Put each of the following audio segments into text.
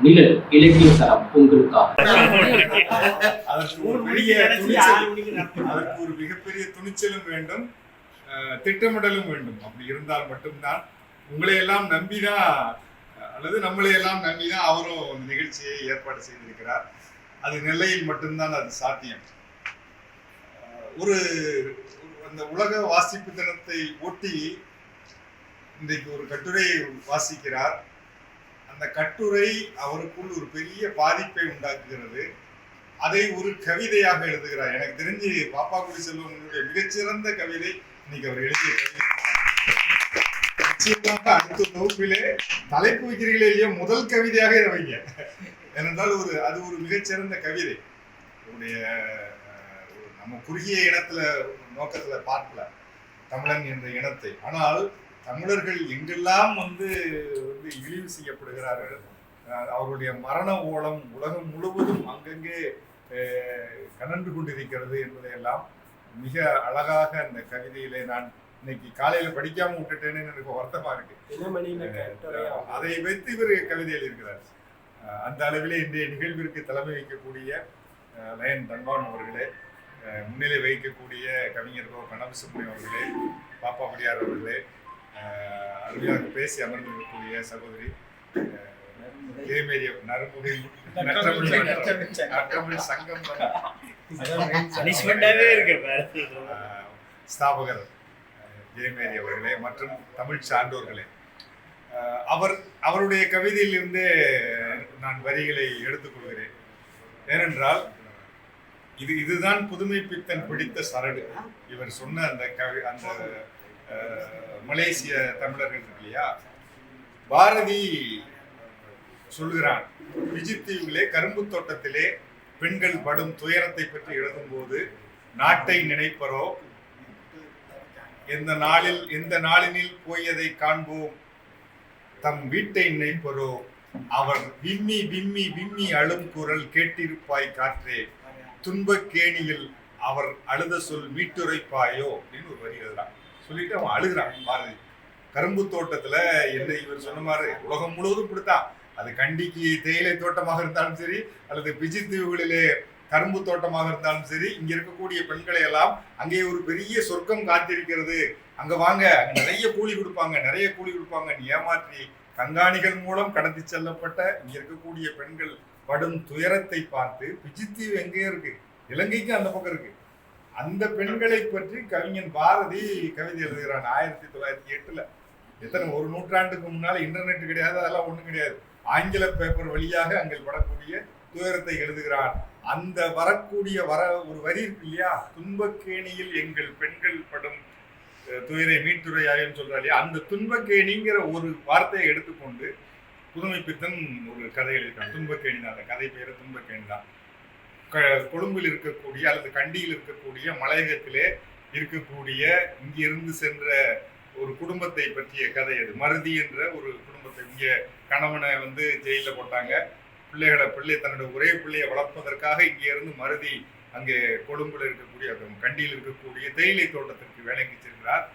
நிழல் இலக்கிய தரம் உங்களுக்காக. அதற்கு ஒரு மிகப்பெரிய துணிச்சலும் வேண்டும், திட்டமிடலும் வேண்டும். அப்படி இருந்தால் மட்டும்தான் உங்களை எல்லாம் நம்பிதான் அல்லது நம்மளை எல்லாம் நம்பிதான் அவரும் அந்த நிகழ்ச்சியை ஏற்பாடு செய்திருக்கிறார். அது நெல்லையில் மட்டும்தான் அது சாத்தியம். ஒரு அந்த உலக வாசிப்பு தினத்தை ஒட்டி இன்றைக்கு ஒரு கட்டுரை வாசிக்கிறார். அந்த கட்டுரை அவருக்குள் ஒரு பெரிய பாதிப்பை உண்டாக்குகிறது. அதை ஒரு கவிதையாக எழுதுகிறார். எனக்கு தெரிஞ்சு பாப்பாக்குடி செல்வனுடைய மிகச்சிறந்த கவிதை இன்னைக்கு அவர் எழுதிய கவிதை. நிச்சயமாக அடுத்த வகுப்பிலே தலைப்பு வைக்கிறீங்களே இல்லையோ முதல் கவிதையாக இதை வைங்க. ஏனென்றால் அது ஒரு மிகச்சிறந்த கவிதை. நம்ம குறுகிய இனத்துல நோக்கத்துல பார்க்கல தமிழன் என்ற இனத்தை. ஆனால் தமிழர்கள் எங்கெல்லாம் வந்து இழிவு செய்யப்படுகிறார்கள், அவருடைய மரண ஓலம் உலகம் முழுவதும் அங்கங்கே கனன்று கொண்டிருக்கிறது என்பதையெல்லாம் மிக அழகாக அந்த கவிதையிலே நான் இன்னைக்கு காலையில படிக்காம விட்டுட்டேன்னு எனக்கு வருத்தமா இருக்கு. அதை வைத்து இவர் கவிதை எழுதியிருக்கிறார். அந்த அளவிலே இன்றைய நிகழ்விற்கு தலைமை வைக்கக்கூடிய லயன் தன்வான் அவர்களே, முன்னிலை வைக்கக்கூடிய கவிஞர் கனகசுப்ரமணியம் அவர்களே, பாப்பா படியார் அவர்களே, அருமையாக பேசி அமர்ந்திருக்கக்கூடிய சகோதரி ஸ்தாபகர் ஜெயமேரி அவர்களே மற்றும் தமிழ் சான்றோர்களே, அவருடைய கவிதையிலிருந்தே நான் வரிகளை எடுத்துக்கொள்கிறேன். ஏனென்றால் இதுதான் புதுமை பித்தன் பிடித்த சரடு. இவர் சொன்ன அந்த மலேசிய தமிழர்கள் இருக்கு இல்லையா, பாரதி சொல்லுகிறான், விஜித்தீவிலே கரும்பு தோட்டத்திலே பெண்கள் படும் துயரத்தை பற்றி எழுதும் போது, நாட்டை நினைப்பரோ எந்த நாளினில் போயதை காண்போம், தம் வீட்டை நினைப்பரோ அவர் விம்மி விம்மி விம்மி அழும் குரல் கேட்டிருப்பாய் காற்றே, துன்பக் கேணியில் அவர் அழுத சொல் மீட்டுரைப்பாயோ அப்படின்னு ஒரு வரி எழுதுறான். சொல்லிட்டு அவன் அழுகிறான் பாரதி. கரும்பு தோட்டத்துல என்ன இவர் சொன்ன மாதிரி உலகம் முழுவதும் பிடித்தான். அது கண்டிக்கு தேயிலை தோட்டமாக இருந்தாலும் சரி, அல்லது பிஜி தீவுகளிலே கரும்பு தோட்டமாக இருந்தாலும் சரி, இங்க இருக்கக்கூடிய பெண்களை எல்லாம் அங்கே ஒரு பெரிய சொர்க்கம் காத்திருக்கிறது, அங்க வாங்க, அங்க நிறைய கூலி கொடுப்பாங்க ஏமாற்றி கண்காணிகள் மூலம் கடத்தி செல்லப்பட்ட இங்க இருக்கக்கூடிய பெண்கள் படும் துயரத்தை பார்த்து, பிஜித்தீவு எங்கேயும் இருக்கு, இலங்கைக்கு அந்த பக்கம் இருக்கு, அந்த பெண்களை பற்றி கவிஞன் பாரதி கவிதை எழுதுகிறான் 1908. எத்தனை ஒரு நூற்றாண்டுக்கு முன்னால இன்டர்நெட் கிடையாது, அதெல்லாம் ஒண்ணும் கிடையாது. ஆங்கில பேப்பர் வழியாக அங்கே படக்கூடிய துயரத்தை எழுதுகிறான். அந்த வரக்கூடிய ஒரு வரி இருக்கு இல்லையா, துன்பக்கேணியில் எங்கள் பெண்கள் படும் துயரை மீட்டுரையாயும் சொல்றா இல்லையா, அந்த துன்பக்கேணிங்கிற ஒரு வார்த்தையை எடுத்துக்கொண்டு புதுமை பித்தன் ஒரு கதை எழுதியிருக்கான். துன்பக்கேணி தான், அந்த கதை பேரு துன்பக்கேணி தான். கொழும்பில் இருக்கக்கூடிய அல்லது கண்டியில் இருக்கக்கூடிய மலையகத்திலே இருக்கக்கூடிய இங்கிருந்து சென்ற ஒரு குடும்பத்தை பற்றிய கதை அது. மருதி என்ற ஒரு குடும்பத்தை, இங்கே கணவனை ஜெயில போட்டாங்க, தன்னுடைய ஒரே பிள்ளையை வளர்ப்பதற்காக இங்கே இருந்து மருதி அங்கே கொழும்புல இருக்கக்கூடிய கண்டியில் இருக்கக்கூடிய தேயிலை தோட்டத்திற்கு வேலைக்கு செல்கிறார்.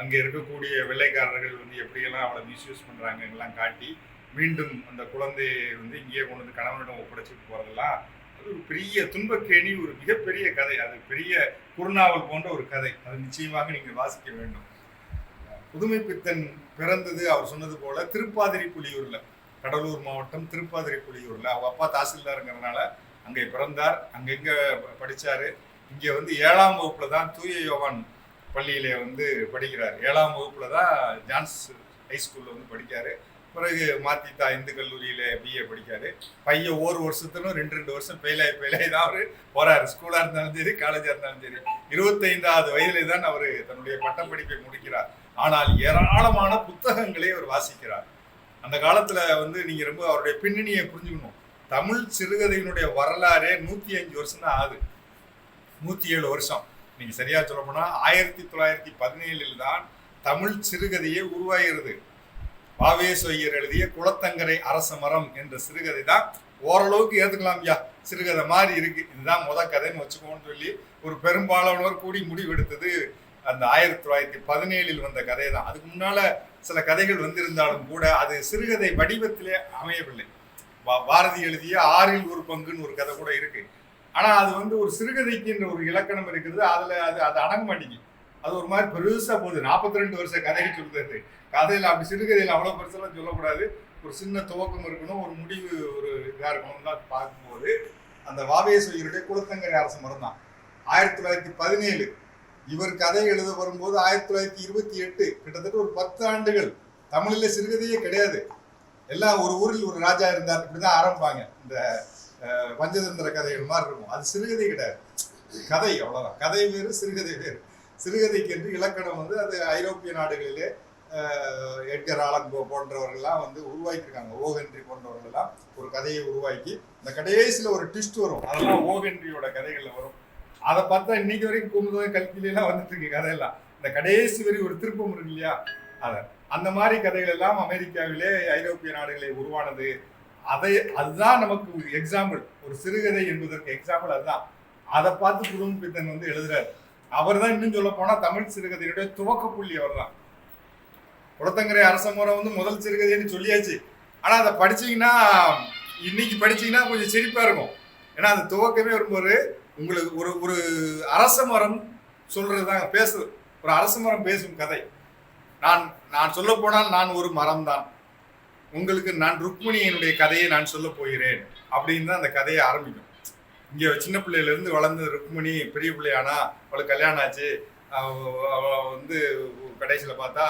அங்கே இருக்கக்கூடிய வெள்ளைக்காரர்கள் எப்படியெல்லாம் அவளை மிஸ்யூஸ் பண்றாங்க எல்லாம் காட்டி மீண்டும் அந்த குழந்தையை இங்கே கொண்டு வந்து கணவனிடம் ஒப்படைச்சிட்டு போறதெல்லாம் அது ஒரு பெரிய துன்பக்கேணி, ஒரு மிகப்பெரிய கதை. அது பெரிய குறுநாவல் போன்ற ஒரு கதை. அது நிச்சயமாக நீங்கள் வாசிக்க வேண்டும். புதுமை பித்தன் பிறந்தது அவர் சொன்னது போல திருப்பாதிரி புலியூர்ல, கடலூர் மாவட்டம் திருப்பாதிரி புலியூர்ல. அவங்க அப்பா தாசில்தாருங்கிறதுனால அங்கே பிறந்தார். அங்க எங்க படிச்சாரு, இங்க 7ஆம் வகுப்புல தான் தூய யோவான் பள்ளியிலே படிக்கிறார். 7ஆம் வகுப்புல தான் ஜான்ஸ் ஹைஸ்கூல்ல படிக்காரு. பிறகு மாத்தித்தா இந்து கல்லூரியில பிஏ படிக்காரு. பையன் ஒரு வருஷத்துலும் 2 வருஷம் பெயிலாய் தான் அவரு போறாரு. ஸ்கூலா இருந்தாலும் சரி, காலேஜா இருந்தாலும் சரி. 25வது வயதிலே தான் அவரு தன்னுடைய பட்டப்படிப்பை முடிக்கிறார். ஆனால் ஏராளமான புத்தகங்களை அவர் வாசிக்கிறார். அந்த காலத்துல நீங்க ரொம்ப அவருடைய பின்னணியை புரிஞ்சுக்கணும். தமிழ் சிறுகதையினுடைய வரலாறே 105 வருஷம் தான் ஆகுது. 107 வருஷம் நீங்க சரியா சொல்ல போனா 1917 தான் தமிழ் சிறுகதையே உருவாகிறது. பாவேசொய்யர் எழுதிய குளத்தங்கரை அரச மரம் என்ற சிறுகதை தான் ஓரளவுக்கு ஏத்துக்கலாம், ஐயா சிறுகதை மாதிரி இருக்கு, இதுதான் கதைன்னு வச்சுக்கோன்னு சொல்லி ஒரு பெரும்பாலானவர் கூடி முடிவெடுத்தது அந்த 1917 வந்த கதை தான். அதுக்கு முன்னால சில கதைகள் வந்திருந்தாலும் கூட அது சிறுகதை வடிவத்திலே அமையவில்லை. பாரதி எழுதிய 1/6 ஒரு கதை கூட இருக்கு. ஆனா அது வந்து ஒரு சிறுகதைக்குன்ற ஒரு இலக்கணம் இருக்குது. அதுல அது அடங்க மாட்டேங்குது. அது ஒரு மாதிரி பெருசா போகுது. 42 வருஷ கதையை சொல்றது. கதையில அப்படி சிறுகதையில அவ்வளவு பெருசெல்லாம் சொல்லக்கூடாது. ஒரு சின்ன துவக்கம் இருக்கணும், ஒரு முடிவு ஒரு இதா இருக்கணும் தான் பார்க்கும்போது அந்த வாவேஸ்வரருடைய குலத்தங்கரை அரச மரம் தான் 1917. இவர் கதை எழுத வரும்போது 1928, கிட்டத்தட்ட ஒரு 10 ஆண்டுகள் தமிழில் சிறுகதையே கிடையாது. எல்லாம் ஒரு ஊரில் ஒரு ராஜா இருந்தார், இப்படிதான் ஆரம்பிப்பாங்க. இந்த பஞ்சதந்திர கதைகள் மாதிரி இருக்கும். அது சிறுகதை கிடையாது, கதை, அவ்வளவுதான். கதை வேறு, சிறுகதை வேறு. சிறுகதைக்கு என்று இலக்கணம் வந்து அது ஐரோப்பிய நாடுகளிலே எட்கர் ஆலன் போ போன்றவர்கள்லாம் வந்து உருவாக்கியிருக்காங்க. ஓ ஹென்றி போன்றவர்கள்லாம் ஒரு கதையை உருவாக்கி இந்த கடைசியில் ஒரு ட்விஸ்ட் வரும். அதெல்லாம் ஓ ஹென்ரியோட கதைகளில் வரும். அதை பார்த்தா இன்னைக்கு வரைக்கும் குமுதம் கல்கிலாம் வந்துட்டு இருக்கு கதையெல்லாம். இந்த கடைசி வரை ஒரு திருப்பம் இருக்கு இல்லையா, அதை அந்த மாதிரி கதைகள் எல்லாம் அமெரிக்காவிலே ஐரோப்பிய நாடுகளே உருவானது. அதுதான் நமக்கு எக்ஸாம்பிள். ஒரு சிறுகதை என்பதற்கு எக்ஸாம்பிள் அதுதான். அதை பார்த்து புதுமைப்பித்தன் வந்து எழுதுறாரு. அவர் தான் இன்னும் சொல்ல போனா தமிழ் சிறுகதையுடைய துவக்க புள்ளி. அவர் தான். குலத்தங்கரை அரச மரம் வந்து முதல் சிறுகதைன்னு சொல்லியாச்சு. ஆனா அதை படிச்சீங்கன்னா, இன்னைக்கு படிச்சீங்கன்னா கொஞ்சம் சிரிப்பா இருக்கும். ஏன்னா அந்த துவக்கமே வரும்போது உங்களுக்கு ஒரு ஒரு அரச மரம் சொல்றதுதான் பேசுது. ஒரு அரச மரம் பேசும் கதை. நான் சொல்ல போனால் நான் ஒரு மரம் தான், உங்களுக்கு நான் ருக்மிணியினுடைய கதையை நான் சொல்ல போகிறேன் அப்படின்னு தான் அந்த கதையை ஆரம்பிக்கும். இங்க சின்ன பிள்ளையில இருந்து வளர்ந்த ருக்மிணி பெரிய பிள்ளையானா, அவளுக்கு கல்யாணம் ஆச்சு. அவ வந்து கடைசியில பார்த்தா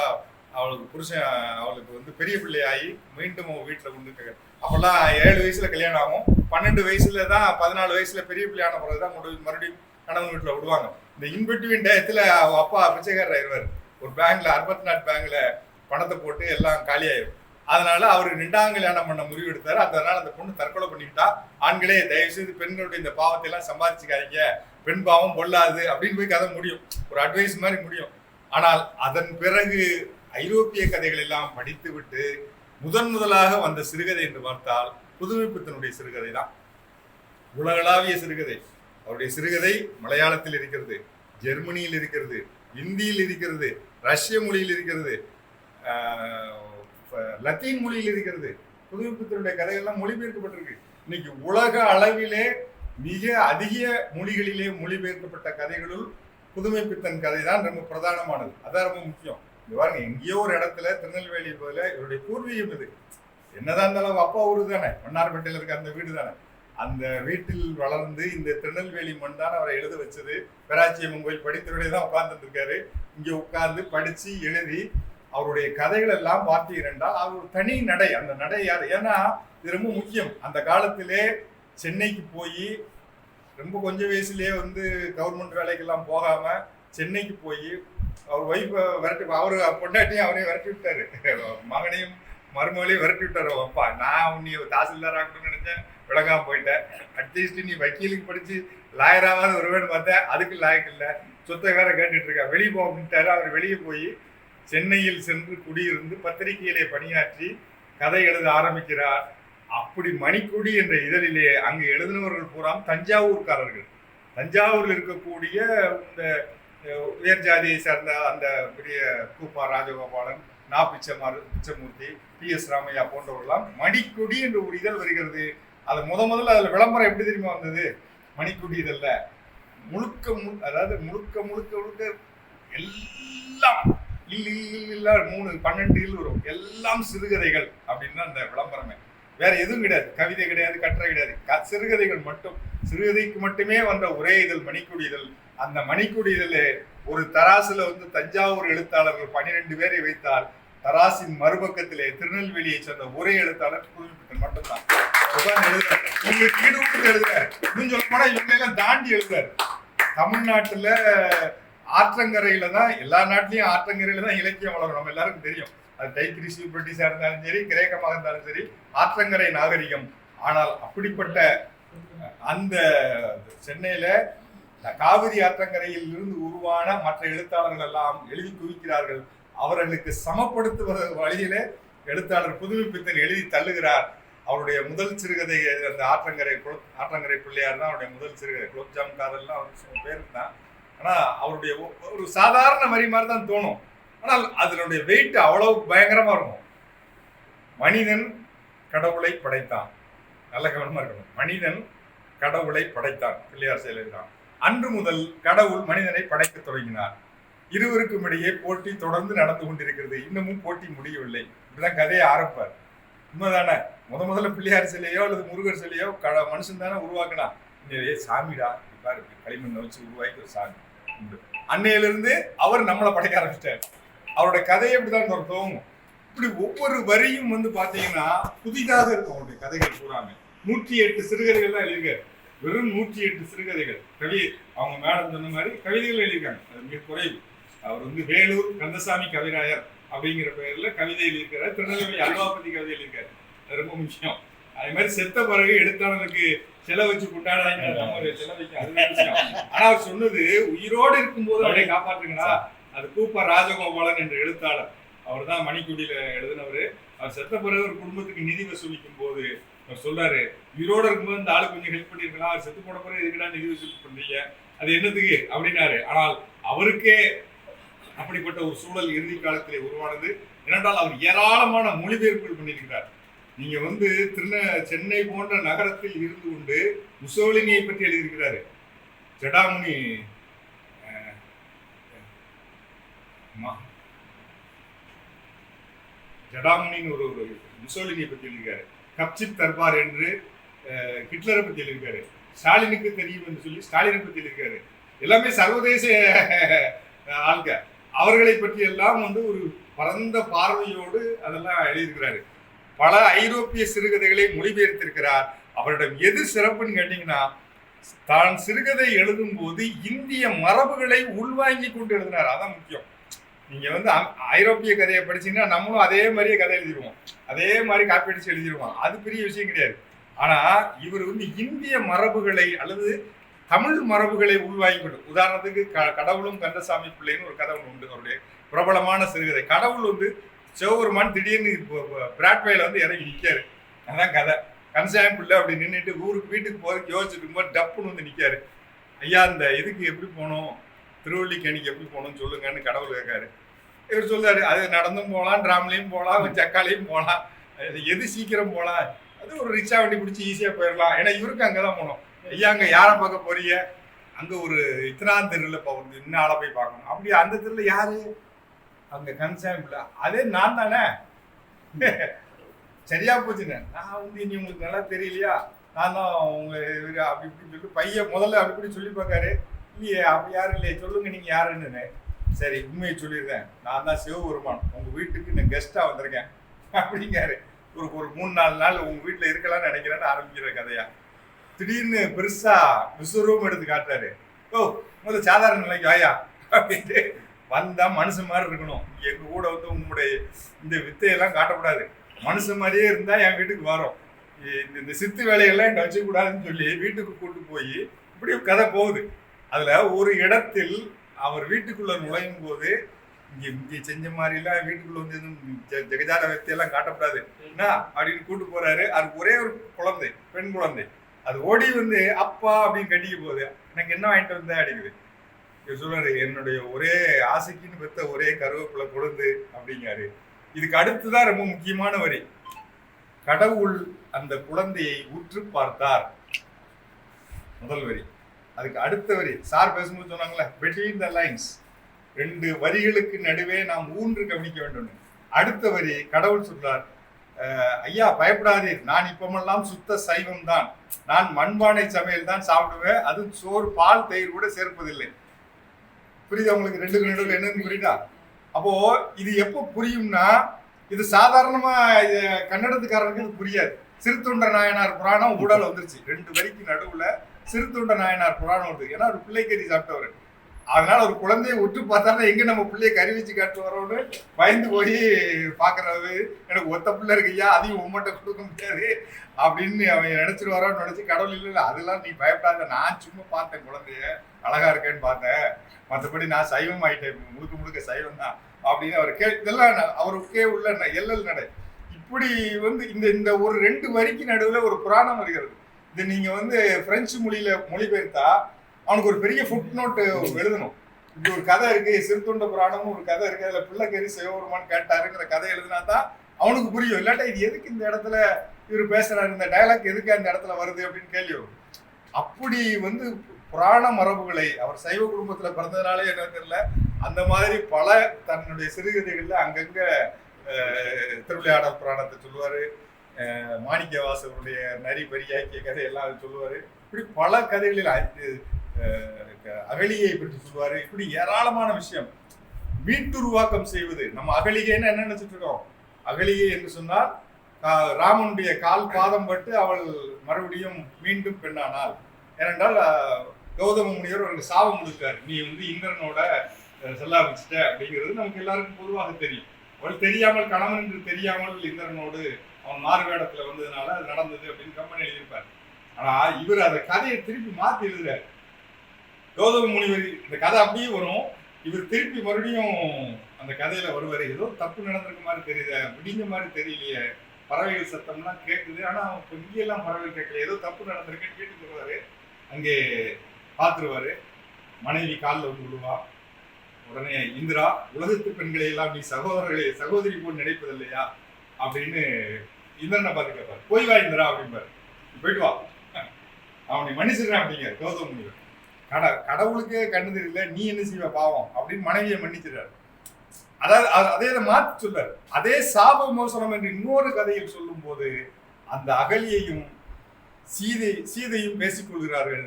அவளுக்கு புருஷன் அவளுக்கு வந்து பெரிய பிள்ளையாகி மீண்டும் அவன் வீட்டில் கொண்டு அப்பெல்லாம் 7 வயசுல கல்யாணம் ஆகும். 12 வயசுல தான் 14 வயசுல பெரிய பிள்ளையான பிறகுதான் மறுபடியும் கணவன் வீட்டில் விடுவாங்க. இந்த இன்பிட்வீன் டயத்துல அவ அப்பா பிச்சைக்காரர் ஆயிடுவார். ஒரு பேங்க்ல, அர்பத்நாத் பேங்க்ல பணத்தை போட்டு எல்லாம் காலியாயிரும். அதனால அவர் 2ஆம் கல்யாணம் பண்ண முடிவு எடுத்தாரு. அதனால அந்த பொண்ணு தற்கொலை பண்ணிக்கிட்டா. ஆண்களே தயவு செய்து பெண்களுடைய இந்த பாவத்தை எல்லாம் சம்பாதிச்சுக்காதீங்க, பெண் பாவம் பொல்லாது அப்படின்னு போய் கதை முடியும். ஒரு அட்வைஸ் மாதிரி முடியும். ஆனால் அதன் பிறகு ஐரோப்பிய கதைகள் எல்லாம் படித்து விட்டு முதலாக வந்த சிறுகதை என்று பார்த்தால் புதுமைப்பித்தனுடைய சிறுகதை தான். உலகளாவிய சிறுகதை. அவருடைய சிறுகதை மலையாளத்தில் இருக்கிறது, ஜெர்மனியில் இருக்கிறது, இந்தியில் இருக்கிறது, ரஷ்ய மொழியில் இருக்கிறது, லத்தீன் மொழியில் இருக்கிறது. புதுமைப்பித்தனுடைய கதைகள்லாம் மொழிபெயர்க்கப்பட்டிருக்கு. இன்னைக்கு உலக அளவிலே மிக அதிக மொழிகளிலே மொழிபெயர்க்கப்பட்ட கதைகளுள் புதுமைப்பித்தன் கதை தான் ரொம்ப பிரதானமானது. அதான் ரொம்ப முக்கியம். பாருங்க, எங்கேயோ ஒரு இடத்துல திருநெல்வேலி போல இவருடைய பூர்வீகம் இது. என்னதான் இருந்தாலும் அப்பா ஊரு தானே, மன்னார்பேட்டையில இருக்க அந்த வீடு தானே. அந்த வீட்டில் வளர்ந்து இந்த திருநெல்வேலி மண் தான் அவரை எழுத வச்சது. பெராச்சியம்மன் கோயில் படித்துறையிலே தான் உட்கார்ந்துட்டு இருக்காரு. இங்க உட்கார்ந்து படிச்சு எழுதி அவருடைய கதைகள் எல்லாம் பார்த்தீங்கன்னா அவர் ஒரு தனி நடை. அந்த நடை யார்? ஏன்னா இது ரொம்ப முக்கியம். அந்த காலத்திலே சென்னைக்கு போய் ரொம்ப கொஞ்சம் வயசுலயே வந்து கவர்மெண்ட் வேலைக்கெல்லாம் போகாம சென்னைக்கு போய் அவர் ஒய்ஃபை விரட்டி, அவரு பொண்டாட்டியும் அவரையும் விரட்டி விட்டாரு, மகனையும் மருமகளையும் விரட்டி விட்டாரு அப்பா. நான் உன்னை தாசில்தார் ஆகணும்னு நினைச்சேன், விளங்காம போயிட்டேன். அட்லீஸ்ட் நீ வக்கீலுக்கு படிச்சு லாயராவது வருவேன்னு பார்த்தேன், அதுக்கு லாயக்கு இல்லை, சொத்தை வேற கேட்டுட்டு இருக்கா, வெளியே போகிட்டாரு. அவர் வெளியே போய் சென்னையில் சென்று குடியிருந்து பத்திரிகையிலே பணியாற்றி கதை எழுத ஆரம்பிக்கிறார். அப்படி மணிக்குடி என்ற இதழிலே அங்கு எழுதினவர்கள் பூரா தஞ்சாவூர்காரர்கள். தஞ்சாவூரில் இருக்கக்கூடிய இந்த உயர் ஜாதியை சேர்ந்த அந்த பெரிய கூப்பா ராஜகோபாலன், நா பிச்சமூர்த்தி, PS ராமையா போன்றவர்களாம் மணிக்குடி என்ற ஒரு இதழ் வருகிறது. அது முதல்ல அதுல விளம்பரம் எப்படி தெரியுமா வந்தது? மணிக்குடி இதழ்ல முழுக்க எல்லாம் இல்ல 12 வரும், எல்லாம் சிறுகதைகள் அப்படின்னு அந்த விளம்பரமே. வேற எதுவும் கிடையாது, கவிதை கிடையாது, கட்டுரை கிடையாது, சிறுகதைகள் மட்டும். சிறுகதைக்கு மட்டுமே வந்த ஒரே இதழ் மணிக்குடி இதழ். அந்த மணிக்குடி இதழ் ஒரு தராசுல வந்து தஞ்சாவூர் எழுத்தாளர்கள் 12 பேரை வைத்தால் தராசின் மறுபக்கத்திலே திருநெல்வேலியை சேர்ந்த ஒரே எழுத்தாளர் புதுமைப்பித்தன் மட்டும்தான். உங்களுக்கு ஈடு விட்டு எழுதுறாரு. இன்னும் சொல்ல போனா இவங்க எல்லாம் தாண்டி எழுதுறாரு. தமிழ்நாட்டுல ஆற்றங்கரையில தான், எல்லா நாட்டிலையும் ஆற்றங்கரையில தான் இலக்கியம் வளரும். நம்ம எல்லாருக்கும் தெரியும். அது டைக்ரிஸ் யூப்ரட்டிஸா இருந்தாலும் சரி, கிரேக்கமாக இருந்தாலும் சரி, ஆற்றங்கரை நாகரிகம். ஆனால் அப்படிப்பட்ட அந்த சென்னையில காவிரி ஆற்றங்கரையில் இருந்து உருவான மற்ற எழுத்தாளர்கள் எல்லாம் எழுதி குவிக்கிறார்கள். அவர்களுக்கு சமப்படுத்துவத வழியிலே எழுத்தாளர் புதுமைப்பித்தன் எழுதி தள்ளுகிறார். அவருடைய முதல் சிறுகதை அந்த ஆற்றங்கரை பிள்ளையார் தான் அவருடைய முதல் சிறுகதை. குலோப்ஜாம் காதல்லாம் அவருக்கு பேரு தான். ஆனா அவருடைய ஒரு சாதாரண வரி மாதிரி தான் தோணும். ஆனால் அதனுடைய வெயிட் அவ்வளவு பயங்கரமா இருக்கும். மனிதன் கடவுளை படைத்தான், நல்ல கவனமா இருக்கணும். மனிதன் கடவுளை படைத்தான், பிள்ளையார் செயல்தான். அன்று முதல் கடவுள் மனிதனை படைக்க தொடங்கினார். இருவருக்கும் இடையே போட்டி தொடர்ந்து நடந்து கொண்டிருக்கிறது. இன்னமும் போட்டி முடியவில்லை. இப்படிதான் கதையை ஆரம்பிப்பார். உண்மைதானே? முதல்ல பிள்ளையார் சிலையோ அல்லது முருகர் சிலையோ மனுஷன் தானே உருவாக்கினா. சாமிடா பாரு, களிமண்ணை வச்சு உருவாக்கி ஒரு சாமி உண்டு. அன்னையிலிருந்து அவர் நம்மளை படைக்க ஆரம்பிச்சிட்டார். அவருடைய கதையை இப்படிதான் துவங்கும். இப்படி ஒவ்வொரு வரியும் பாத்தீங்கன்னா புதிதாக இருக்கும். அவருடைய கதைகள் பூராமே 108 சிறுகதைகள் தான் எழுதியிருக்காரு. வெறும் 108 சிறுகதைகள். கவி அவங்க மேடம் சொன்ன மாதிரி கவிதைகள் எழுதியிருக்காங்க. அது மிக குறைவு. அவர் வேலூர் கந்தசாமி கவிராயர் அப்படிங்கிற பெயர்ல கவிதை எழுதியிருக்காரு. திருநெல்வேலி அல்வாபதி கவிதை எழுதியிருக்காரு. அது ரொம்ப முக்கியம். அதே மாதிரி செத்த பிறகு எழுத்தாளனுக்கு செலவு வச்சு கொண்டாடாங்க, செலவைக்கு அது விஷயம். ஆனா அவர் சொன்னது உயிரோடு இருக்கும்போது அவரை காப்பாற்றுங்களா. அது கூப்ப ராஜகோபாலன் என்ற எழுத்தாளர். அவர் தான் மணிக்குடியில எழுதினவர். அவர் செத்த பிறகு ஒரு குடும்பத்துக்கு நிதி வசூலிக்கும் போது அவர் சொல்றாரு, உயிரோடு இருக்கும்போது இந்த ஆளு கொஞ்சம் ஹெல்ப் பண்ணிருக்கலாம், அவர் செத்து போன பிறகு எதுக்குடா நிதி வசூல் பண்றீங்க, அது என்னத்துக்கு அப்படின்னாரு. ஆனால் அவருக்கே அப்படிப்பட்ட ஒரு சூழல் இறுதி காலத்திலே உருவானது. ஏனென்றால் அவர் ஏராளமான மொழிபெயர்ப்புகள் பண்ணியிருக்கிறார். நீங்க சென்னை போன்ற நகரத்தில் இருந்து கொண்டு முசோலினியை பற்றி எழுதியிருக்கிறாரு. ஜடாமுனி ஜடாமுனின்னு ஒரு முசோலினியை பற்றி எழுதியிருக்காரு. கப்சிப் தர்பார் என்று ஹிட்லரை பற்றி எழுதியிருக்காரு. ஸ்டாலினுக்கு தெரியும் என்று சொல்லி ஸ்டாலினை பற்றி எழுதியிருக்காரு. எல்லாமே சர்வதேச ஆள்க. அவர்களை பற்றி எல்லாம் ஒரு பரந்த பார்வையோடு அதெல்லாம் எழுதியிருக்கிறாரு. பல ஐரோப்பிய சிறுகதைகளை மொழிபெயர்த்திருக்கிறார். அவரிடம் எது சிறப்புன்னு கேட்டீங்கன்னா, தான் சிறுகதை எழுதும் போது இந்திய மரபுகளை உள்வாங்கி கொண்டு எழுதினார். அதான் முக்கியம். நீங்க ஐரோப்பிய கதையை படிச்சீங்கன்னா நம்மளும் அதே மாதிரியே கதை எழுதிடுவோம், அதே மாதிரி காப்பி அடிச்சு எழுதிடுவோம். அது பெரிய விஷயம் கிடையாது. ஆனா இவர் இந்திய மரபுகளை அல்லது தமிழ் மரபுகளை உள்வாங்கி கொண்டு, உதாரணத்துக்கு கடவுளும் கந்தசாமி பிள்ளைன்னு ஒரு கதை ஒன்று உண்டு. அவருடைய பிரபலமான சிறுகதை. கடவுள் சிவபெருமான் திடீர்னு பிராட்வேல இறங்கி நிற்காரு. அதான் கதை. கந்தசாமி பிள்ளை அப்படி நின்றுட்டு வீட்டுக்கு போறதுக்கு யோசிச்சுட்டு இருக்கும்போது டப்புன்னு நிற்காரு. ஐயா, இந்த இதுக்கு எப்படி போகணும், திருவள்ளிக்கேணிக்கு எப்படி போகணும்னு சொல்லுங்கன்னு கடவுள் கேட்காரு. இவர் சொல்றாரு, அது நடந்தும் போகலாம், டிராம்லையும் போகலாம், சக்காலையும் போகலாம், எது சீக்கிரம் போகலாம், அது ஒரு ரிக்ஷா வண்டி பிடிச்சி ஈஸியா போயிடலாம். ஏன்னா இவருக்கு அங்கதான் போகணும். ஐயா, அங்க யாரை பார்க்க போறீங்க, அங்க ஒரு இத்தனாம் தெருல போகிறது, இன்னும் ஆளை போய் பார்க்கணும். அப்படி அந்த தெருல யாரு, அங்க கன்சாமி பிள்ளை. அதே நான் தானே. சரியா போச்சுங்க. நான் இனி உங்களுக்கு நல்லா தெரியலையா, நான் தான் உங்க அப்படி இப்படின்னு சொல்லி பையன் முதல்ல அப்படி இப்படி சொல்லி பார்க்காரு. இல்லையே, அப்படி யாரும் இல்லையே, சொல்லுங்க நீங்க யாருன்னு. சரி, உண்மையை சொல்லிடுறேன், நான் தான் சிவபெருமான், உங்க வீட்டுக்கு நான் கெஸ்டா வந்திருக்கேன் அப்படிங்காரு. ஒரு 3-4 நாள் உங்க வீட்டுல இருக்கலாம்னு நினைக்கிறேன்னு ஆரம்பிக்கிற கதையா. திடீர்னு பெருசா விஸ்வரூபம் எடுத்து காட்டுறாரு. ஓ, முதல்ல சாதாரண நிலைக்கு ஆயா அப்படின்ட்டு வந்தா மனுஷன் மாதிரி இருக்கணும். எங்க கூட உங்களுடைய இந்த வித்தையெல்லாம் காட்டக்கூடாது, மனுஷன் மாதிரியே இருந்தா என் வீட்டுக்கு வரும், இந்த சித்து வேலைகள்லாம் என்ன வச்சுக்கூடாதுன்னு சொல்லி வீட்டுக்கு கூட்டு போய் இப்படி கதை போகுது. அதுல ஒரு இடத்தில் அவர் வீட்டுக்குள்ள நுழையும் போது இங்க செஞ்ச மாதிரிலாம் வீட்டுக்குள்ள ஜெகஜால வித்தையெல்லாம் காட்டக்கூடாது என்ன அப்படின்னு கூட்டு போறாரு. அதுக்கு ஒரே ஒரு குழந்தை, பெண் குழந்தை. அது ஓடி அப்பா அப்படின்னு கட்டிக்க போகுது. எனக்கு என்ன வாங்கிட்டு வந்தேன் அப்படிங்குது. சொல்றாரு, என்னுடைய ஒரே ஆசைக்குன்னு பெற்ற ஒரே கருவேப்பிலை குழந்தை அப்படிங்காரு. இதுக்கு அடுத்துதான் ரொம்ப முக்கியமான வரி. கடவுள் அந்த குழந்தையை உற்று பார்த்தார், முதல் வரி. அதுக்கு அடுத்த வரி சார் பேசும்போது சொன்னாங்களே, between the lines, 2 வரிகளுக்கு நடுவே நாம் ஊன்று கவனிக்க வேண்டும். அடுத்த வரி கடவுள் சொல்றார், ஐயா பயப்படாதீர், நான் இப்பமெல்லாம் சுத்த சைவம் தான், நான் மண்பானை சமையல் தான் சாப்பிடுவேன், அது சோறு பால் தயிர் கூட சேர்ப்பதில்லை. புரியுதா உங்களுக்கு? 2 நடுவில் என்னன்னு புரியுதா? அப்போ இது எப்போ புரியும்னா, இது சாதாரணமா கன்னடத்துக்காரருக்கு இது புரியாது. சிறுத்தொண்ட நாயனார் புராணம் ஊடால வந்துருச்சு. 2 வரிக்கு நடுவுல சிறுத்தொண்ட நாயனார் புராணம் வருது. ஏன்னா ஒரு பிள்ளைக்கறி சாப்பிட்டவர். அதனால ஒரு குழந்தைய உற்று பார்த்தாருன்னா எங்க நம்ம பிள்ளைய கறி வச்சு காட்டு வரோன்னு பயந்து போய் பாக்குறது. எனக்கு ஒத்த பிள்ளை இருக்கு ஐயா, அதையும் உம்மட்ட கொடுக்க முடியாது அப்படின்னு அவன் நினைச்சிட்டு வரோன்னு நினைச்சு, கடவுள் இல்லை அதெல்லாம் நீ பயப்படாத, நான் சும்மா பார்த்தேன், குழந்தைய அழகா இருக்கேன்னு பார்த்தேன், மற்றபடி நான் சைவம் ஆயிட்டேன், முழுக்க சைவம் தான் அப்படின்னு அவர் இதெல்லாம் அவருக்கே உள்ள எல்லல் நடை. இப்படி இந்த ஒரு 2 வரிக்கு நடுவில் ஒரு புராணம் வருகிறது. இது நீங்க பிரெஞ்சு மொழியில மொழிபெயர்த்தா அவனுக்கு ஒரு பெரிய ஃபுட் நோட் எழுதணும். இப்படி ஒரு கதை இருக்கு, சிறுத்தொண்ட புராணமும் ஒரு கதை இருக்கு, அதுல பிள்ளைக்கறி சிவபெருமான் கேட்டாருங்கிற கதை எழுதினா தான் அவனுக்கு புரியும். இல்லாட்டா இது எதுக்கு இந்த இடத்துல இவர் பேசுறாரு, இந்த டயலாக் எதுக்கு அந்த இடத்துல வருது அப்படின்னு கேள்வி வரும். அப்படி வந்து புராண மரபுகளை அவர் சைவ குடும்பத்துல பிறந்ததுனாலே என்ன தெரியல, அந்த மாதிரி பல தன்னுடைய சிறுகதைகள்ல அங்கங்க திருவிளையாடல் புராணத்தை சொல்லுவாரு, மாணிக்க வாசகருடைய நரி பரியாக்கிய கதையெல்லாம் சொல்லுவாரு. இப்படி பல கதைகளில் அகலியை பற்றி சொல்லுவாரு. இப்படி ஏராளமான விஷயம். மீட்டுருவாக்கம் செய்வது. நம்ம அகலிகைன்னு என்ன நினைச்சிட்டு இருக்கோம்? அகலிகை என்று சொன்னால் ராமனுடைய கால் பாதம் பட்டு அவள் மறுபடியும் மீண்டும் பெண்ணானாள். ஏனென்றால் கௌதம முனிவர் அவருக்கு சாபம் கொடுத்தார், நீ வந்து இந்திரனோட செல்ல ஆரம்பிச்சிட்ட அப்படிங்கிறது நமக்கு எல்லாருக்கும் பொதுவாக தெரியும். அவள் தெரியாமல், கணவன் என்று தெரியாமல் இந்திரனோடு அவன் மாறு வேடத்துல வந்ததுனால அது நடந்தது அப்படின்னு கம்பெனி எழுதியிருப்பார். ஆனா இவர் அந்த கதையை திருப்பி மாத்தி எழுதுறாரு. கௌதம முனிவர் இந்த கதை அப்படியே வரும், இவர் திருப்பி மறுபடியும் அந்த கதையில வருவாரு. ஏதோ தப்பு நடந்திருக்க மாதிரி தெரியுது, விடிஞ்ச மாதிரி தெரியலையே, பறவைகள் சத்தம்லாம் கேட்குது, ஆனா இங்கெல்லாம் பறவைகள் கேட்கல, ஏதோ தப்பு நடந்திருக்குன்னு கேட்டு வருவாரு. அங்கே பார்த்துருவாரு, மனைவி காலில் வந்து விடுவா. உடனே இந்திரா, உலகத்து பெண்களை எல்லாம் நீ சகோதரி போல் நினைப்பதில்லையா அப்படின்னு இந்திரனை பார்த்து கேட்பாரு. போய் வா இந்திரா அப்படின்பாரு. போயிட்டு வா, அவனை மன்னிச்சிடுறேன் அப்படிங்கிற கௌதம முனிவர். கடவுளுக்கே கண்ணு தெரியல, நீ என்ன செய்வ பாவம் அப்படின்னு மனைவியை மன்னிச்சிடுறாரு. அதாவது அதே மாற்றி சொல்றாரு. அதே சாப மோசனம் என்று இன்னொரு கதையில் சொல்லும் போது அந்த அகலியையும் சீதையும் பேசிக்கொள்கிறார்கள்.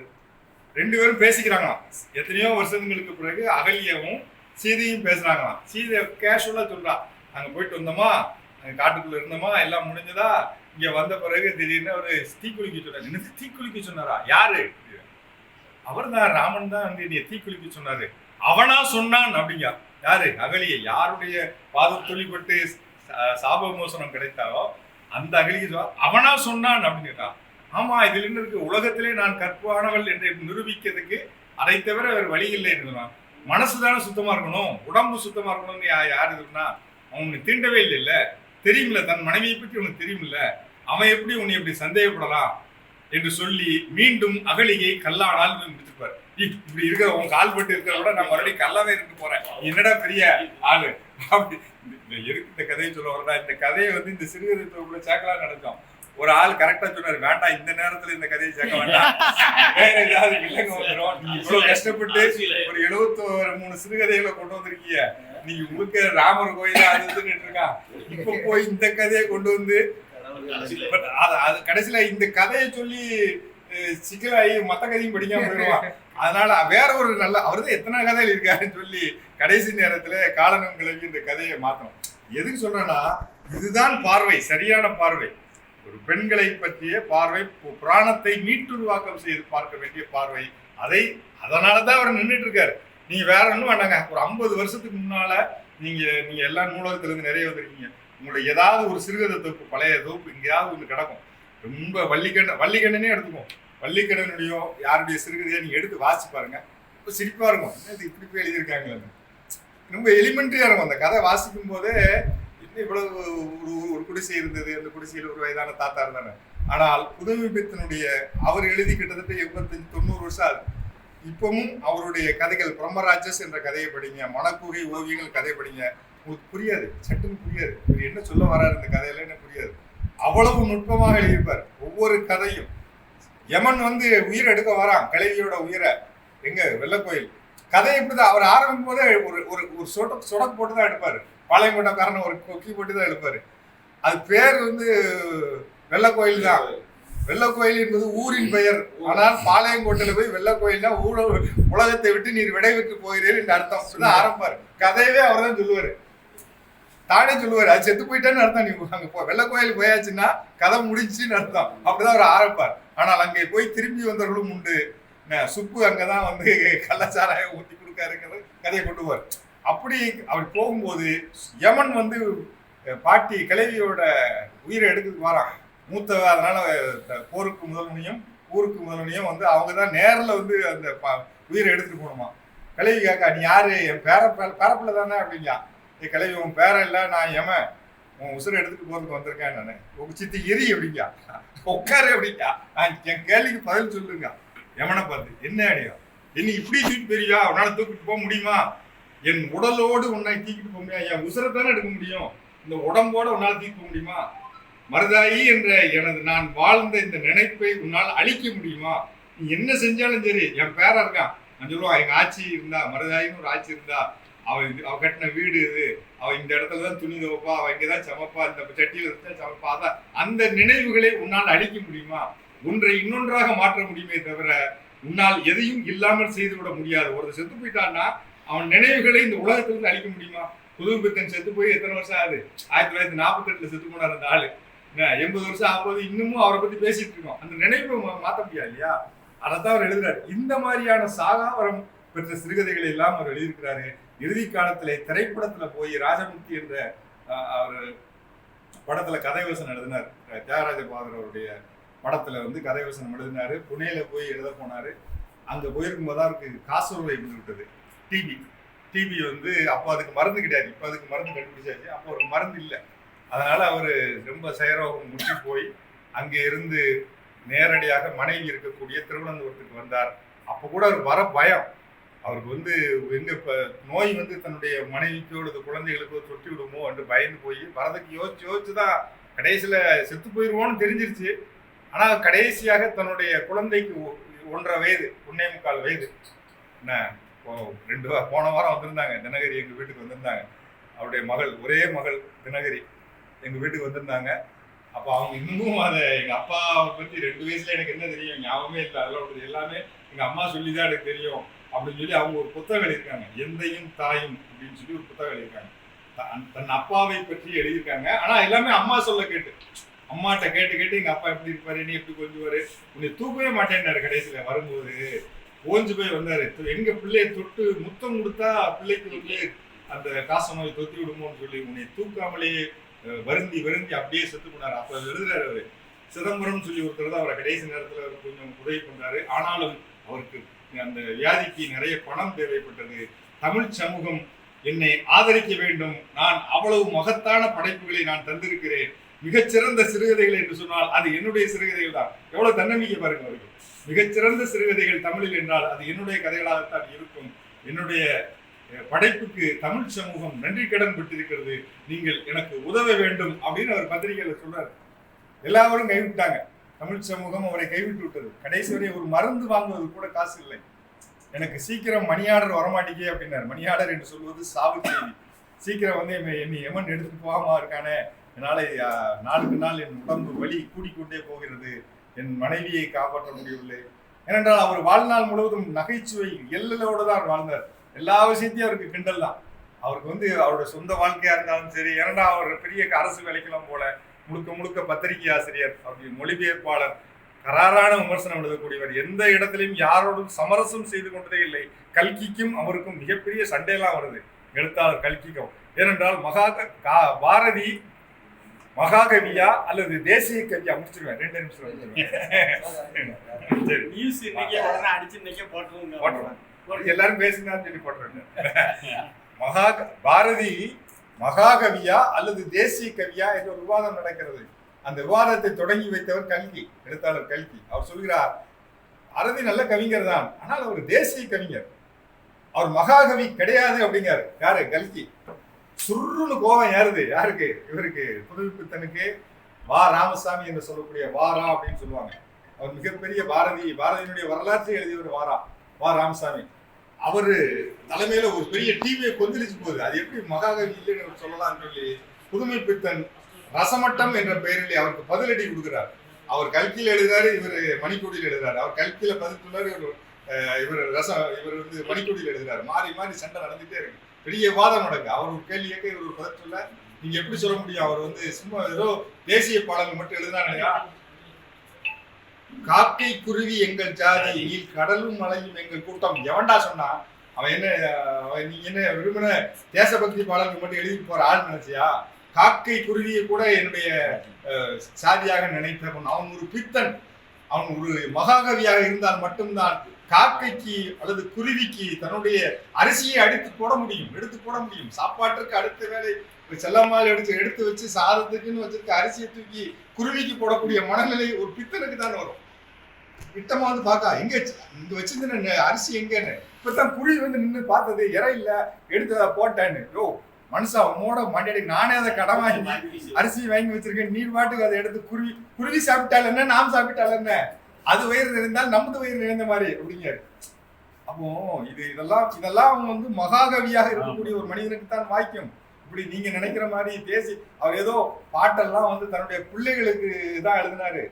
ரெண்டு பேரும் பேசிக்கிறாங்களாம். எத்தனையோ வருஷங்களுக்கு பிறகு அகலியவும் சீதையும் பேசுறாங்களாம். சீதை கேஷுவலா சொல்றா, நாங்க போயிட்டு வந்தோமா, காட்டுக்குள்ள இருந்தோமா, எல்லாம் முடிஞ்சதா, இங்க வந்த பிறகு திடீர்னு ஒரு தீக்குளிக்க சொன்னார். என்ன தீக்குளிக்க சொன்னாரா? யாரு? அவர் தான், ராமன் தான் வந்து நீ தீக்குளிக்க சொன்னாரு. அவனா சொன்னான் அப்படிங்க. யாரு? அகலியை. யாருடைய பாதம் துளிப்பட்டு சாப மோசனம் கிடைத்தாலோ அந்த அகலியை அவனா சொன்னான் அப்படின்னு. ஆமா, இதுல இருந்து இருக்கு, உலகத்திலே நான் கற்பானவள் என்று நிரூபிக்கிறதுக்கு அதை தவிர வேறு வழி இல்லை இருந்தான். மனசுதானே சுத்தமா இருக்கணும், உடம்பு சுத்தமா இருக்கணும்னு யாரு இருக்குன்னா அவனுக்கு தீண்டவே இல்லை. தெரியுமில்ல, தன் மனைவியை பற்றி உனக்கு தெரியுமில்ல, அவன் எப்படி உன்னை எப்படி சந்தேகப்படலாம் என்று சொல்லி மீண்டும் அகலியை கல்லானால் முடிச்சிருப்பார். இப்படி இருக்கிற உன் கால் பட்டு இருக்கிற விட நான் மறுபடியும் கல்லாவே இருக்கு போறேன், என்னடா பெரிய ஆளு அப்படி. எதுக்கு இந்த கதையை சொல்ல வரடா? இந்த கதையை வந்து இந்த சிறுகதை தொகுப்புல சேர்க்கலாம் நினைச்சோம். ஒரு ஆள் கரெக்டா சொன்னாரு, வேண்டாம் இந்த நேரத்துல இந்த கதையை சேர்க்க வேண்டாம், வேற ஏதாவது இல்லைங்க வந்துடும். நீங்க இவ்வளவு கஷ்டப்பட்டு ஒரு 73 சிறுகதைகளை கொண்டு வந்திருக்கீங்க, நீங்க உங்களுக்கு ராமர் கோயில அது இதுன்னு இருக்கான், இப்ப போய் இந்த கதையை கொண்டு வந்து அது கடைசியில இந்த கதையை சொல்லி சிக்கலாகி மத்த கதையும் படிக்காம போயிடுவான். அதனால வேற ஒரு நல்ல, அவர்தான் எத்தனை கதையில் இருக்காருன்னு சொல்லி கடைசி நேரத்துல காலனம் கிளம்பி இந்த கதையை மாத்தணும். எதுக்கு சொல்றேன்னா, இதுதான் பார்வை, சரியான பார்வை. ஒரு பெண்களை பற்றிய பார்வை, புராணத்தை மீட்டுருவாக்கம் செய்து பார்க்க வேண்டிய பார்வை. அதனாலதான் அவர் நின்றுட்டு இருக்காரு. நீங்க வேற ஒன்றும் வேண்டாங்க. ஒரு 50 வருஷத்துக்கு முன்னால நீங்க எல்லா நூலகத்துல இருந்து நிறைய வந்திருக்கீங்க. உங்களுடைய ஏதாவது ஒரு சிறுகதை தொகுப்பு, பழைய தொகுப்பு எங்கேயாவது ஒன்று கிடக்கும். ரொம்ப வள்ளிக்கண்ணனே எடுத்துக்கும். வள்ளிக்கண்ணனுடைய யாருடைய சிறுகதையை நீங்க எடுத்து வாசிச்சு பாருங்க, ரொம்ப சிரிப்பா இருக்கும். இது இப்படி போய் எழுதியிருக்காங்களே, ரொம்ப எலிமெண்ட்ரியா இருக்கும். அந்த கதை வாசிக்கும் போதே இன்னும் இவ்வளவு ஒரு குடிசை இருந்தது, அந்த குடிசையில் ஒரு வயதான தாத்தா இருந்தாங்க. ஆனால் புதுமைப்பித்தனுடைய அவர் எழுதி கிட்டத்தட்ட 85-90 வருஷம் ஆகுது. இப்பவும் அவருடைய கதைகள், பிரம்மராஜஸ் என்ற கதையை படிங்க, மணக்குகை ஓவியங்கள் கதை படிங்க, உங்களுக்கு புரியாது, சட்டுன்னு புரியாது. இவர் என்ன சொல்ல வர்றாரு இந்த கதையில என்ன புரியாது. அவ்வளவு நுட்பமாக எழுதியிருப்பார் ஒவ்வொரு கதையும். யமன் வந்து உயிர் எடுக்க வரான், கிழவியோட உயிரை, எங்க வெள்ளக்கோயில் கதை இப்படிதான். அவர் ஆரம்பிக்கும் போதே ஒரு சொடக்கு போட்டு தான் எடுப்பாரு. பாளையங்கோட்டக்காரன் ஒரு கொக்கி போட்டு தான் எடுப்பாரு. அது பேர் வந்து வெள்ளக்கோயில் தான். வெள்ளக்கோயில் என்பது ஊரின் பெயர். ஆனால் பாளையங்கோட்டையில போய் வெள்ளக்கோயில்னா உலகத்தை விட்டு நீர் விடைபெற்று போகிறீர் என்று அர்த்தம் ஆரம்பிப்பாரு. கதையவே அவர் தான் சொல்லுவாரு, தானே சொல்லுவாரு. அது செத்து போயிட்டான்னு அர்த்தம். நீ அங்க வெள்ளக்கோயில் போயாச்சுன்னா கதை முடிஞ்சுன்னு அர்த்தம். அப்படிதான் அவர் ஆரம்பிப்பார். ஆனால் அங்கே போய் திரும்பி வந்தவர்களும் உண்டு. சுப்பு அங்கதான் வந்து கள்ளச்சாராயம் ஊற்றி கொடுக்காருங்கிறது கதையை கொண்டு போவார். அப்படி அவர் போகும்போது யமன் வந்து பாட்டி கிழவியோட உயிரை எடுக்கிறதுக்கு வரான், மூத்தவ. அதனால போருக்கு முதல்வனையும் ஊருக்கு முதல்வனையும் வந்து அவங்க தான் நேரில் வந்து அந்த உயிரை எடுத்துட்டு போகணுமா. கிழவி கேட்கா, நீ யாரு? என் பேரப்பிள்ள தானே அப்படிங்க. கிழவி, உன் பேர இல்லை, நான் யமன், உன் உசுரை எடுத்துட்டு போறதுக்கு வந்திருக்கேன் நானு. உங்க சித்தி எரி அப்படிங்க, உட்காரு அப்படிங்க, நான் என் கேள்விக்கு பதில் சொல்லுங்க. யமனை பார்த்து, என்ன அடையும், என்ன இப்படி தூக்கிட்டு போறியா? உன்னால தூக்கிட்டு போக முடியுமா? என் உடலோடு உன்னை தூக்கிட்டு போக முடியாது, என் உசுரை தானே எடுக்க முடியும். இந்த உடம்போட உன்னால் தீர்க்க முடியுமா? மருதாயி என்ற நான் வாழ்ந்த இந்த நினைப்பை உன்னால் அழிக்க முடியுமா? நீ என்ன செஞ்சாலும் சரி. என் பேரா இருக்கான், நான் சொல்லுவான், எங்க ஆட்சி இருந்தா, மருதாயின்னு ஒரு ஆட்சி இருந்தா, அவ கட்டின வீடு இது, அவ இந்த இடத்துல தான் துணி துவைப்பா, அவ இங்கதான் சமைப்பா, இந்த சட்டியில இருந்தா சமைப்பா. அதான் அந்த நினைவுகளை உன்னால் அழிக்க முடியுமா? ஒன்றை இன்னொன்றாக மாற்ற முடியுமே தவிர உன்னால் எதையும் இல்லாமல் செய்து விட முடியாது. ஒருத்தர் செத்து போயிட்டான்னா அவன் நினைவுகளை இந்த உலகத்திலிருந்து அழிக்க முடியுமா? புதுப்பித்தன் செத்து போய் எத்தனை வருஷம் ஆகுது? 1948 செத்து போனார் அந்த ஆளு. 80 வருஷம் ஆகும்போது இன்னமும் அவரை பத்தி பேசிட்டு இருக்கோம். அந்த நினைவை மாற்ற முடியாது இல்லையா? அதைத்தான் அவர் எழுதுறாரு. இந்த மாதிரியான சாகாவரம் பெற்ற சிறுகதைகளை எல்லாம் அவர் எழுதியிருக்கிறாரு. இறுதி காலத்திலே திரைப்படத்துல போய் ராஜமுக்தி என்ற அவர் படத்துல கதை வசனம் எழுதினார். தியாகராஜ பாதர் அவருடைய படத்துல கதை வசனம் எழுதினாரு. புனேல போய் எழுத போனாரு. அங்க போயிருக்கும் போது அவருக்கு காசநோய் விட்டது. டிபி அப்போ அதுக்கு மருந்து கிடையாது. இப்போ அதுக்கு மருந்து கண்டுபிடிச்சாச்சு. அப்போ ஒரு மருந்து இல்லை. அதனால அவரு ரொம்ப செயரோகம் முற்றி போய் அங்கே இருந்து நேரடியாக மனைவி இருக்கக்கூடிய திருவனந்தபுரத்துக்கு வந்தார். அப்போ கூட அவர் வர பயம். அவருக்கு எங்க நோய் தன்னுடைய மனைவிக்கோ அல்லது குழந்தைகளுக்கோ தொட்டி விடுமோ என்று பயந்து போய் வரதுக்கு யோசிச்சுதான் கடைசியில செத்து போயிடுவோன்னு தெரிஞ்சிருச்சு. ஆனா கடைசியாக தன்னுடைய குழந்தைக்கு 1.5 வயது 1.25 வயது என்ன போன வாரம் வந்திருந்தாங்க. தினகரி எங்க வீட்டுக்கு வந்திருந்தாங்க. அவருடைய மகள், ஒரே மகள் தினகரி எங்க வீட்டுக்கு வந்திருந்தாங்க. அப்ப அவங்க இன்னமும் அதை எங்க அப்பா பத்தி 2 வயசுல எனக்கு என்ன தெரியும் ஞாபகமே இல்லை. அதெல்லாம் எல்லாமே எங்க அம்மா சொல்லிதான் எனக்கு தெரியும் அப்படின்னு சொல்லி அவங்க ஒரு புத்தகம் எழுதியிருக்காங்க. எந்தையும் தாயும் அப்படின்னு சொல்லி ஒரு புத்தகம் எழுதியிருக்காங்க. தன் அப்பாவை பற்றி எழுதியிருக்காங்க. ஆனா எல்லாமே அம்மா சொல்ல கேட்டு, அம்மாட்ட கேட்டு எங்க அப்பா எப்படி இருப்பாரு, நீ எப்படி கொஞ்சுவாரு, உன்னை தூக்கவே மாட்டேன்னாரு. கடைசியில வரும்போது ஓஞ்சு போய் வந்தாரு. எங்க பிள்ளையை தொட்டு முத்தம் கொடுத்தா பிள்ளைக்கு அந்த காச நோய் தொத்தி விடுமோன்னு சொல்லி உன்னை தூக்காமலேயே வருந்தி அப்படியே செத்து போனாரு. அப்ப எழுதுறாரு அவரு. சிதம்பரம் சொல்லி ஒருத்தர் தான் அவரை கடைசி நேரத்துல கொஞ்சம் உதவி பண்றாரு. ஆனாலும் அவருக்கு அந்த வியாதிக்கு நிறைய பணம் தேவைப்பட்டது. தமிழ் சமூகம் என்னை ஆதரிக்க வேண்டும், நான் அவ்வளவு மகத்தான படைப்புகளை நான் தந்திருக்கிறேன், மிகச்சிறந்த சிறுகதைகள் என்று சொன்னால் அது என்னுடைய சிறுகதைகள் தான். எவ்வளவு தன்னம்பிக்கை பாருங்க அவருக்கு. மிகச்சிறந்த சிறுகதைகள் தமிழில் என்றால் அது என்னுடைய கதைகளாகத்தான் இருக்கும். என்னுடைய படைப்புக்கு தமிழ் சமூகம் நன்றி கடன் பட்டிருக்கிறது, நீங்கள் எனக்கு உதவ வேண்டும் அப்படின்னு அவர் பத்திரிகையில சொல்றாரு. எல்லாரும் கைவிட்டாங்க. தமிழ் சமூகம் அவரை கைவிட்டு விட்டது. கடைசி வரை ஒரு மருந்து வாங்குவது கூட காசு இல்லை. எனக்கு சீக்கிரம் மணி ஆர்டர் வரமாட்டேங்க அப்படின்னாரு. மணி ஆர்டர் என்று சொல்வது சாவு செய்தி. சீக்கிரம் என்னை எமன் எடுத்துட்டு போகாம இருக்கானே, என்னால நாளுக்கு நாள் என் உடம்பு வலி கூடிக்கொண்டே போகிறது, என் மனைவியை காப்பாற்ற முடியவில்லை. ஏனென்றால் அவர் வாழ்நாள் முழுவதும் நகைச்சுவை எல்லோடு தான் வாழ்ந்தார். எல்லா விஷயத்தையும் அவருக்கு கிண்டல் தான். அவருக்கு அவருடைய சொந்த வாழ்க்கையா இருந்தாலும் சரி, ஏனென்றா அவர் பெரிய அரசு வேலைக்கெல்லாம் போல, முழுக்க பத்திரிகை ஆசிரியர், அப்படி மொழிபெயர்ப்பாளர், கராரான விமர்சனம் எழுதக்கூடியவர், எந்த இடத்திலையும் யாரோடும் சமரசம் செய்து கொண்டதே இல்லை. கல்கிக்கும் அவருக்கும் மிகப்பெரிய சண்டையெல்லாம் வருது, எழுத்தாளர் கல்கிக்கும். ஏனென்றால் பாரதி மகாகவியா அல்லது தேசிய கவியா? முடிச்சிருவேன், 2 நிமிஷம். எல்லாரும் பேசினான்னு சொல்லி போட்டுருவேன். பாரதி மகாகவியா அல்லது தேசிய கவியா என்ற ஒரு விவாதம் நடக்கிறது. அந்த விவாதத்தை தொடங்கி வைத்தவர் கல்கி, எழுத்தாளர் கல்கி. அவர் சொல்கிறார், பாரதி நல்ல கவிஞர் தான், ஆனால் அவர் தேசிய கவிஞர், அவர் மகாகவி கிடையாது அப்படிங்காரு. யாரு? கல்கி. சுருன்னு கோபம் யாருது? யாருக்கு? இவருக்கு, புதுப்பித்தனுக்கு. வா ராமசாமி என்று சொல்லக்கூடிய வாரா அப்படின்னு சொல்லுவாங்க. அவர் மிகப்பெரிய பாரதியினுடைய வரலாற்றை எழுதியவர் வா ராமசாமி. அவரு தலைமையில ஒரு பெரிய டிவியை கொந்தளிச்சு போகுது. அது எப்படி மகாகவி இல்லைன்னு சொல்லலாம்னு சொல்லி புதுமைப்பித்தன் ரசமட்டம் என்ற பெயரில் அவருக்கு பதிலடி கொடுக்கிறார். அவர் கல்கியில் எழுதுறாரு, இவர் மணிக்கொடியில் எழுதுறாரு. அவர் கல்கியில பதில் சொல்லாரு, இவர் மணிக்கொடியில் எழுதுறாரு. மாறி சண்டை நடந்துட்டே இருக்கு. பெரிய விவாதம் நடக்கு. அவர் ஒரு கேள்வி கேட்க, இவர் ஒரு பதில் சொல்ல. நீங்க எப்படி சொல்ல முடியும்? அவர் சும்மா ஏதோ தேசிய பாடல் மட்டும் எழுதுனாங்க. காக்கை குருவி எங்கள் ஜாதி, நீல் கடலும் மலையும் எங்கள் கூட்டம். எவன்டா சொன்னா? அவன் நீ என்ன விரும்பின தேசபக்தி பாடல்கள் மட்டும் எழுதி போற ஆள் நினைச்சியா? காக்கை குருவியை கூட என்னுடைய சாதியாக நினைத்தவன். அவன் ஒரு பித்தன். அவன் ஒரு மகாகவியாக இருந்தால் மட்டும்தான் காக்கைக்கு அல்லது குருவிக்கு தன்னுடைய அரிசியை எடுத்து போட முடியும். சாப்பாட்டுக்கு அடுத்த வேலை செல்லம்மாள் எடுத்து வச்சு சாதத்துக்குன்னு வச்சிருக்க அரிசியை தூக்கி குருவிக்கு போடக்கூடிய மனநிலை ஒரு பித்தனுக்கு தான் வரும். விட்டமா பார்க்க, எங்க இங்க வச்சிருந்த அரிசி எங்கன்னு இப்பதான் குருவி நின்று பார்த்தது, இற இல்ல, எடுத்து போட்டேன்னு. மனுஷன் அவனோட மண்டியடி நானே அதை கடன் வாங்கி அரிசி வாங்கி வச்சிருக்கேன், நீர் பாட்டுக்கு அதை எடுத்து குருவி சாப்பிட்டால் என்ன, நாம் சாப்பிட்டால் என்ன, அது வயிறு நிறைந்தால் நமது வயிறு நிறைந்த மாதிரி அப்படிங்கிறாரு. அப்போ இதெல்லாம் அவங்க வந்து மகாகவியாக இருக்கக்கூடிய ஒரு மனிதனுக்கு தான் வாய்க்கும். இப்படி நீங்க நினைக்கிற மாதிரி பேசி அவர் ஏதோ பாட்டெல்லாம் வந்து தன்னுடைய பிள்ளைகளுக்கு தான் எழுதினாரு.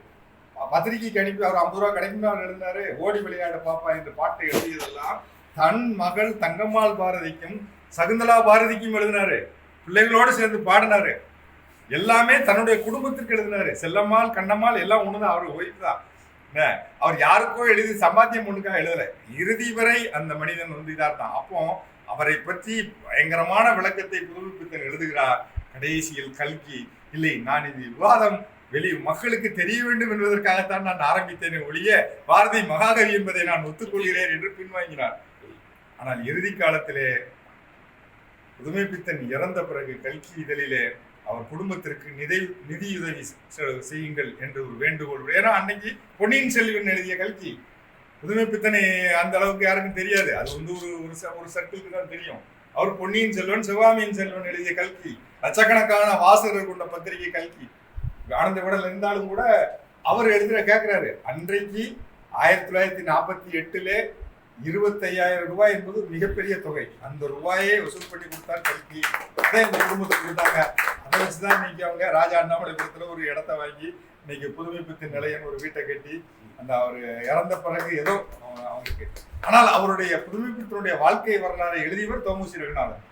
பத்திரிகைக்கு அனுப்பி அவர் 50 ரூபா கிடைக்குமே அவர் எழுதினாரு. ஓடி விளையாட பாப்பா என்ற பாட்டை எழுதியதெல்லாம் தன் மகள் தங்கம்மாள் பாரதிக்கும் சகுந்தலா பாரதிக்கும் எழுதினாரு. பிள்ளைகளோடு சேர்ந்து பாடினாரு. எல்லாமே தன்னுடைய குடும்பத்திற்கு எழுதினாரு. செல்லம்மாள் கண்ணம்மாள் எல்லாம் ஒண்ணுதான், அவரு ஒய்ஃப் தான். அவர் யாருக்கோ எழுதி சம்பாத்தியம் ஒண்ணுக்காக எழுதல. இறுதி வரை அந்த மனிதன் வந்து இதார்தான். அப்போ அவரை பற்றி பயங்கரமான விளக்கத்தை புதுமைப்பித்தன் எழுதுகிறார். கடைசியில் கல்கி இல்லை, நான் இது விவாதம் மக்களுக்கு தெரிய வேண்டும் என்பதற்காகத்தான் நான் ஆரம்பித்தேனே ஒழிய பாரதி மகாகவி என்பதை நான் ஒத்துக்கொள்கிறேன் என்று பின்வாங்கினார். ஆனால் இறுதி காலத்திலே புதுமைப்பித்தன் இறந்த பிறகு கல்கி இதழிலே அவர் குடும்பத்திற்கு நிதியுதவி செய்யுங்கள் என்று ஒரு வேண்டுகோள். ஏன்னா அன்னைக்கு பொன்னியின் செல்வன் எழுதிய கல்கி புதுமைப்பித்தனை அந்த அளவுக்கு யாருக்கும் தெரியாது. அது வந்து ஒரு சர்க்கிளுக்கு தான் தெரியும். அவர் பொன்னியின் செல்வன், சிவகாமியின் செல்வன் எழுதிய கல்கி, லட்சக்கணக்கான வாசகர்கள் கொண்ட பத்திரிகை கல்கி. ஆனந்த விடல் இருந்தாலும் கூட அவர் கேட்கிறாரு. அன்றைக்கு 1948 25,000 ரூபாய் என்பது மிகப்பெரிய தொகை. அந்த ரூபாயை வசூல் பண்ணி கொடுத்தார் கல்கி. அதே இந்த குடும்பத்துக்கு கொடுத்தாங்க. அதை வச்சுதான் இன்னைக்கு அவங்க ராஜா அண்ணாமலைபுரத்துல ஒரு இடத்த வாங்கி இன்னைக்கு புதுமைப்பித்தன் நிலையம் ஒரு வீட்டை கட்டி அந்த அவர் இறந்த பிறகு ஏதோ அவங்களுக்கு. ஆனால் அவருடைய புதுமைப்பித்தனுடைய வாழ்க்கை வரலாறை எழுதியவர் தோமுசி ரகுநாதன்.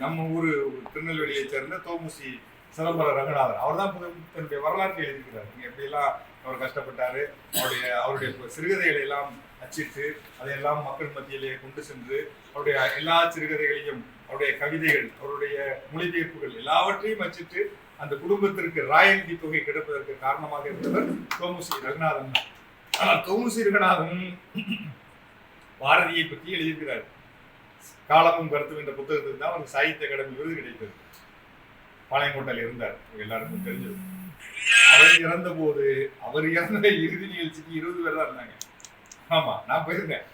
நம்ம ஊரு திருநெல்வேலியை சேர்ந்த தோமுசி சிதம்பர ரகுநாதன். அவர் தான் புதுமைப்பித்தனுடைய வரலாற்றை எழுதியிருக்கிறார். எப்படியெல்லாம் அவர் கஷ்டப்பட்டாரு, அவருடைய சிறுகதைகளை எல்லாம் அச்சிட்டு அதையெல்லாம் மக்கள் மத்தியிலே கொண்டு சென்று அவருடைய எல்லா சிறுகதைகளையும், அவருடைய கவிதைகள், அவருடைய மொழிபெயர்ப்புகள் எல்லாவற்றையும் அச்சிட்டு அந்த குடும்பத்திற்கு ராயல்டி தொகை கிடைப்பதற்கு காரணமாக இருந்தவர் தோமுசி ரகுநாதன். ஆனால் தோமுசி ரகுநாதன் பாரதியை பற்றி எழுதியிருக்கிறார். காலமும் கருத்தும் என்ற புத்தகத்துக்கு தான் அவருக்கு சாகித்ய அகாடமி விருது கிடைத்தது. பாளையங்கோட்டையில் இருந்தார், எல்லாருக்கும் தெரிஞ்சது. அவர் இறந்த போது அவர் இறந்த இறுதி நிகழ்ச்சிக்கு 20 பேர் தான் இருந்தாங்க. ஆமா, நான் போயிருந்தேன்.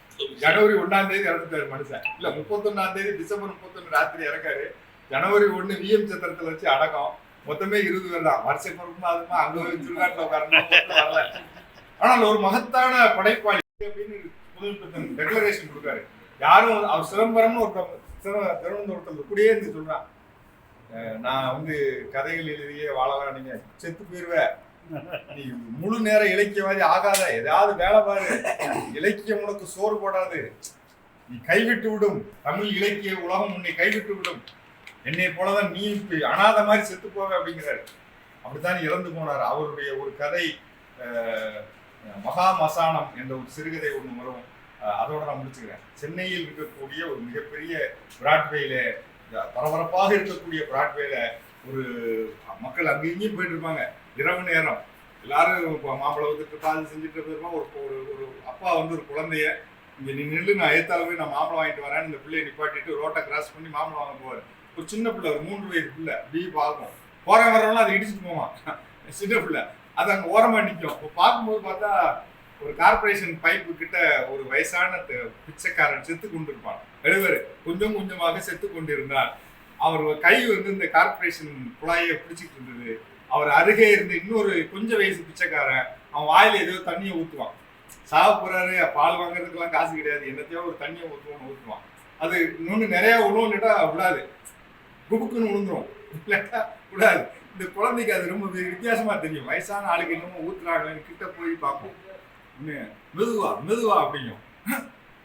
ஜனவரி 1ஆம் தேதி இறந்துட்டாரு மனுஷன். இல்ல 31ஆம் தேதி டிசம்பர் 31 ராத்திரி இறக்காரு. ஜனவரி 1 விஎம் சத்திரத்துல வச்சு அடக்கம். மொத்தமே 20 பேர் தான். வருஷம் அதுமா அங்க சுடுகாட்டில் வரல. ஆனால் ஒரு மகத்தான படைப்பாளி அப்படின்னு புதுமைப்பித்தன் டெக்ளரேஷன் கொடுக்காரு. யாரும் அவர் சிதம்பரம்னு ஒருத்தர் கூடயே இருந்து சொல்றான், நான் வந்து கதைகள் எழுதியே வாழலாம், நீங்க செத்து போயிருவ, நீ முழு நேர இலக்கியவாதி ஆகாத, ஏதாவது வேலை பாரு, இலக்கியம் உனக்கு சோறு போடாது, நீ கைவிட்டு விடும், தமிழ் இலக்கிய உலகம் உன்னை கைவிட்டு விடும், என்னை போலதான் நீ அனாத மாதிரி செத்து போவ அப்படிங்கிறாரு. அப்படித்தான் இறந்து போனார். அவருடைய ஒரு கதை மகா மசானம் என்ற ஒரு சிறுகதை ஒன்று வரும். அதோட நான் முடிச்சுக்கிறேன். சென்னையில் இருக்கக்கூடிய ஒரு மிகப்பெரிய பிராட்வேல, பரபரப்பாக இருக்கக்கூடிய பிராட்வேல ஒரு மக்கள் அங்கே இங்கேயும் போயிட்டு இருப்பாங்க. இரவு நேரம் எல்லாரும் மாம்பழம் வந்துட்டு பாதி செஞ்சுட்டு இருப்போம். ஒரு அப்பா வந்து ஒரு குழந்தைய இங்க நீ நின்று, நான் ஏத்தால போய் நான் மாம்பழம் வாங்கிட்டு வரேன், இந்த பிள்ளைய நிப்பாட்டிட்டு ரோட்டை கிராஸ் பண்ணி மாம்பழம் வாங்க போவார். ஒரு சின்ன பிள்ளை, ஒரு 3 வயது பிள்ளை, அப்படி பார்க்கும். போறேன் வரவங்களும் அதை இடிச்சுட்டு போவான். சின்ன பிள்ளை அது அங்கே ஓரமா நிற்கும். இப்போ பார்க்கும்போது பார்த்தா ஒரு கார்பரேஷன் பைப்பு கிட்ட ஒரு வயசான பிச்சைக்காரன் செத்து கொண்டிருப்பான். எழுவர் கொஞ்சம் கொஞ்சமாக செத்து கொண்டிருந்தார். அவர் கை வந்து இந்த கார்பரேஷன் குழாயை பிடிச்சிட்டு இருந்தது. அவர் அருகே இருந்து இன்னொரு கொஞ்சம் வயசு பிச்சைக்காரன் அவன் வாயில ஏதோ தண்ணியை ஊற்றுவான். சாவ போறாரு, பால் வாங்குறதுக்கெல்லாம் காசு கிடையாது, என்னத்தையோ ஒரு தண்ணியை ஊற்றுவான். அது இன்னொன்று நிறைய உணவுன்னுட்டா விடாது, குபுக்குன்னு விழுந்துரும், இல்லாட்டா விடாது. இந்த குழந்தைக்கு அது ரொம்ப வித்தியாசமா தெரியும். வயசான ஆளுக்கு என்னமோ ஊத்துறாங்களேன்னு கிட்ட போய் பார்ப்போம். மெதுவா மெதுவா அப்படிங்கும்,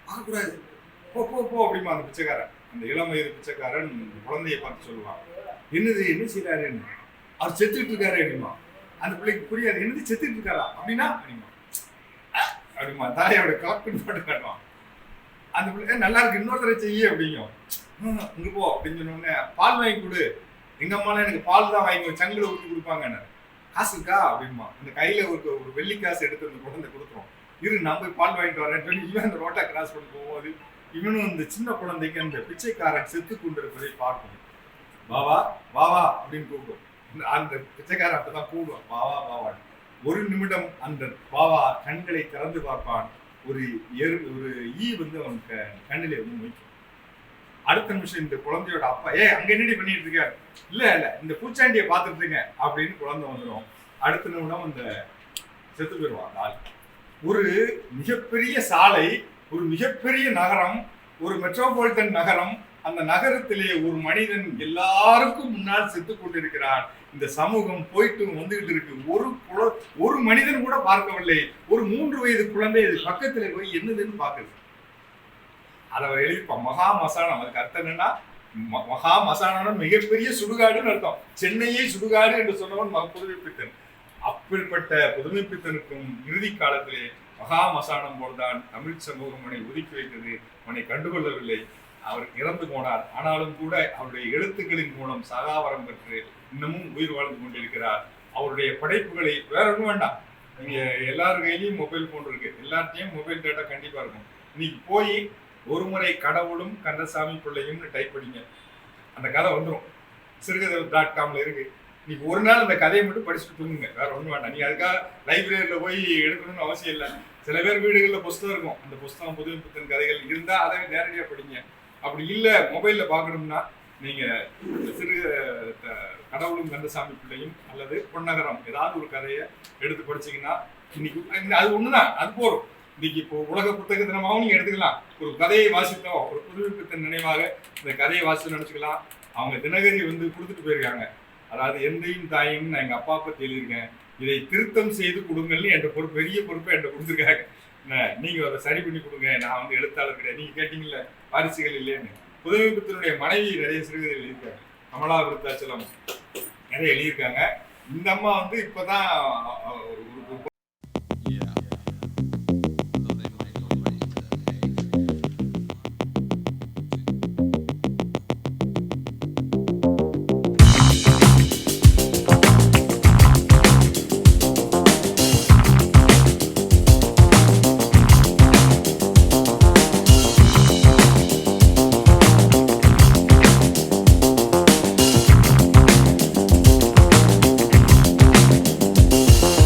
பார்க்கக்கூடாது, போ போ போ அப்படிமா அந்த பிச்சைக்காரன். அந்த இளம் வயது பிச்சைக்காரன் குழந்தைய பார்த்து சொல்லுவான், என்னது என்ன செய்யறாருன்னு. அவர் செத்துட்டு இருக்காரு அப்படிமா. அந்த பிள்ளைக்கு புரியாது, என்னது செத்துட்டு இருக்காரா அப்படின்னா அப்படிமா தாயோட காப்பின் பாட்டு காட்டுவான். அந்த பிள்ளை நல்லா இருக்கு, இன்னொரு தடவை செய்ய அப்படிங்கும். இங்க போ அப்படின்னு சொன்னோடனே பால் வாங்கி கொடு, எங்க அம்மாலாம் எனக்கு பால் தான் வாங்கி சங்கில ஊற்றி கொடுப்பாங்க. காசு இருக்கா அப்படிமா. இந்த கையில ஒரு வெள்ளி காசு எடுத்து அந்த குழந்தை கொடுத்துரும். இரு நான் போய் பால் வாங்கிட்டு வரேன்னு சொல்லி இவன் அந்த ரோட்டா கிராஸ் பண்ணி போகும்போது இவனும் இந்த சின்ன குழந்தைக்கு அந்த பிச்சைக்காரன் செத்து கொண்டிருப்பதை பார்க்கணும். வாவா வாவா அப்படின்னு கூப்பிடும். அந்த பிச்சைக்காரன் அப்பதான் கூடுவான், வாவா வாவா. ஒரு நிமிடம் அந்த வாவா கண்களை திறந்து பார்ப்பான். ஒரு ஈ வந்து அவன் கண்ணிலே வந்து மொய்க்கும். அடுத்த நிமிஷம் இந்த குழந்தையோட அப்பா அங்க என்னடி பண்ணிட்டு இருக்காரு, இல்ல இல்ல இந்த பூச்சாண்டியை பார்த்துட்டு இருங்க அப்படின்னு குழந்தை வந்துடும். அடுத்த நிமிடம் அந்த செத்து போயிடுவான் ஆள். ஒரு மிகப்பெரிய சாலை, ஒரு மிகப்பெரிய நகரம், ஒரு மெட்ரோபாலிட்டன் நகரம், அந்த நகரத்திலே ஒரு மனிதன் எல்லாருக்கும் முன்னால் செத்து கொண்டிருக்கிறான். இந்த சமூகம் போயிட்டு வந்துகிட்டு இருக்கு. ஒரு மனிதன் கூட பார்க்கவில்லை. ஒரு 3 வயது குழந்தை இது பக்கத்துல போய் என்னதுன்னு பாக்குது. அதை அவர் எழுதிப்பான் மகா மசானம். அதுக்கு அர்த்தம் என்னன்னா, மகா மசானம் மிகப்பெரிய சுடுகாடுன்னு அர்த்தம். சென்னையே சுடுகாடு என்று சொன்னவன் புதுமைப்பித்தன். அப்படிப்பட்ட புதுமைப்பித்தனுக்கும் இறுதி காலத்திலே மகா மசானம் போல்தான் தமிழ் சமூகம் அவனை ஒதுக்கி வைத்தது. அவனை கண்டுகொள்ளவில்லை. அவர் இறந்து போனார். ஆனாலும் கூட அவருடைய எழுத்துக்களின் மூலம் சகாவரம் பெற்று இன்னமும் உயிர் வாழ்ந்து கொண்டிருக்கிறார். அவருடைய படைப்புகளை வேற ஒன்றும் வேண்டாம். நீங்க எல்லார் கையிலையும் மொபைல் போன் இருக்கு, எல்லார்ட்டையும் மொபைல் டேட்டா கண்டிப்பா இருக்கும். இன்னைக்கு போய் ஒரு முறை கடவுளும் கந்தசாமி பிள்ளையும் டைப் பண்ணிங்க, அந்த கதை வந்துடும். சிறுகதை.comல இருக்கு. நீங்க ஒரு நாள் அந்த கதையை மட்டும் படிச்சுட்டு தூங்குங்க, வேற ஒன்றும் வேண்டாம். நீங்க அதுக்காக லைப்ரரியில போய் எடுக்கணும்னு அவசியம் இல்லை. சில பேர் வீடுகளில் புஸ்தகம் இருக்கும், அந்த புஸ்தகம் புதுமைப்பித்தன் கதைகள் இருந்தா அதை நேரடியாக படிங்க. அப்படி இல்லை மொபைல்ல பார்க்கணும்னா நீங்க சிறு கடவுளும் கந்தசாமி பிள்ளையும் அல்லது பொன்னகரம் ஏதாவது ஒரு கதையை எடுத்து படிச்சீங்கன்னா இன்னைக்கு அது ஒண்ணுதான், அது போறோம். இன்னைக்கு இப்போ உலக புத்தக தினமாகவும் நீங்க எடுத்துக்கலாம். ஒரு கதையை வாசித்தோம், ஒரு புதுமைப்பித்தன் நினைவாக இந்த கதையை வாசித்து நினைச்சுக்கலாம். அவங்க தினகரி கொடுத்துட்டு போயிருக்காங்க. அதாவது எந்தையும் தாயும் நான் எங்க அப்பா பத்தி எழுதியிருக்கேன், இதை திருத்தம் செய்து கொடுங்கன்னு என்ற பெரிய பொறுப்பை என்கிட்ட கொடுத்துருக்காங்க. நீங்க அதை சரி பண்ணி கொடுங்க, நான் எழுத்தாளர் கிடையாது. நீங்க கேட்டீங்கல்ல வாரிசுகள் இல்லைன்னு, புதுமைப்பித்தனுடைய மனைவி நிறைய சிறுகதை எழுதியிருக்காங்க. கமலா விருத்தாச்சலம் நிறைய எழுதியிருக்காங்க. இந்த அம்மா இப்பதான் ஒரு